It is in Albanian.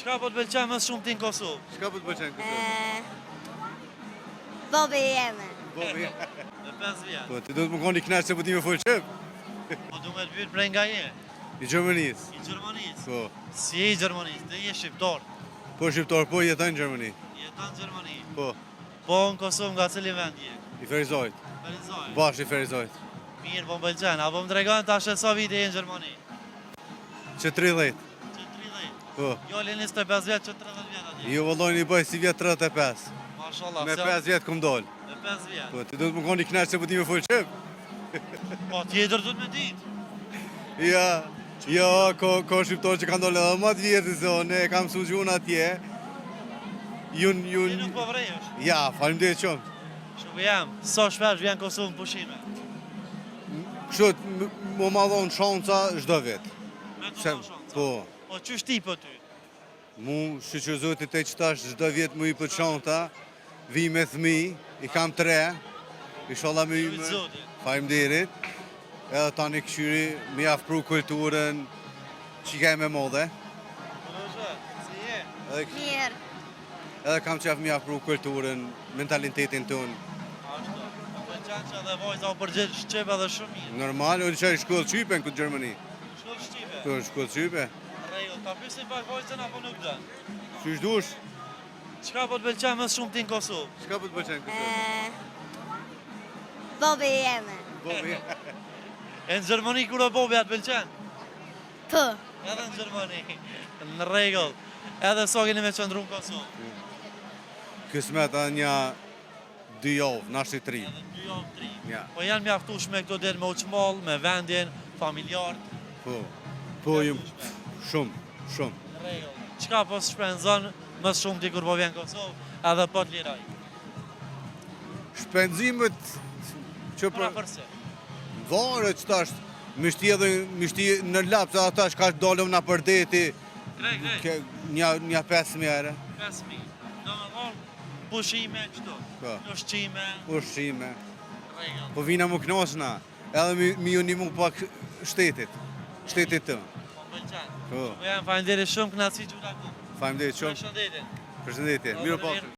Çka po të pëlqen më shumë ti në Kosovë? Çka po të pëlqen Kosovë? Bobi jeme. Bobi. Në 5 vjet. Po, ti do të më koni knaqë se po ti me full qëp? Po du me të pyet prej nga je? I Gjermanisë. I Gjermanisë. Po. Si je i Gjermanisë? Dhe je shqiptar. Po shqiptar, po jeton në Gjermani. Jeton në Gjermani. Po. Po në Kosovë nga cili vend je? I Ferizojt. Ferizaj. Bash i Ferizojt. Mirë, po më pëlqen. Apo më tregon tash sa vite je në Gjermani? Që 30. Që 30. Po. Jo le 25 vjet, që 30 vjet atje. Jo vëlloj një bëj si vjet 35. Mashallah. Me 5 vjet këm dol. Me 5 vjet. Po, ti do të më koni knaqë se po ti me full qëp? Po tjetër du të me ditë. Ja. Jo, ko shqiptar që ka ndollë edhe më të vjetë se ne e kam su gjun atje. Ti nuk po vrejesh. Ja, faleminderit shumë. Shumë jam, sa shpesh vjen Kosovë në pushime? Kështu, më madhon shanca çdo vit. Me të Se- do shonë, Po, Po qysh ti po ty? mu shqyqë zotit e që tash çdo vit më i për shanta, vi me thmi, i kam 3, inshallah me Lutje Zotit. faleminderit. Edhe tani këshyri, mi afpru kulturën, që ka me modhe. Si je? Mirë. Edhe kam qef mi afpru kulturën, mentalitetin ton. Ashtu. Po pëlqen që edhe vojza u përgjigj shqip edhe shumë mirë. Normal, unë që i shkollë qype në këtë Gjermani. Shkollë shqipe. Të shkollë qype. Rregull, ta pyesim pak vojzën apo nuk do? Qysh dush? Çka po të pëlqen më shumë ti në Kosovë? Çka po të pëlqen Kosovë? Bobi jeme. Bobi. E në Gjermani kur o bobi atë pëlqen? Po. Edhe në Gjermani. Në rregull. Edhe sa keni me qëndru në Kosovë? Kismet edhe një 2 javë, nashti 3. Edhe 2 javë 3. Ja. Po janë mjaftueshme këto ditë me uçmall, me vendin, familjar. Po. Po ju shumë, shumë. Në rregull. Çka po shpenzon më shumë ti kur po vjen në Kosovë, edhe po të liroj. Shpenzimet që Pra për përse? varë që tash mishti në lapë, se ata shka dolëm na për deti, Krejt. një 5.000 euro. 5.000. Do me thonë, pushime kështu. Po. Ushqime. Ushqime. Rregull. Po vina më knasna, edhe mi ju një mu pak shtetit të. Po pëlqen. Po. Po jam faleminderit shumë, kënaqësi që u takoj. Faleminderit shumë. Përshëndetje. Përshëndetje. Mirë pafshim.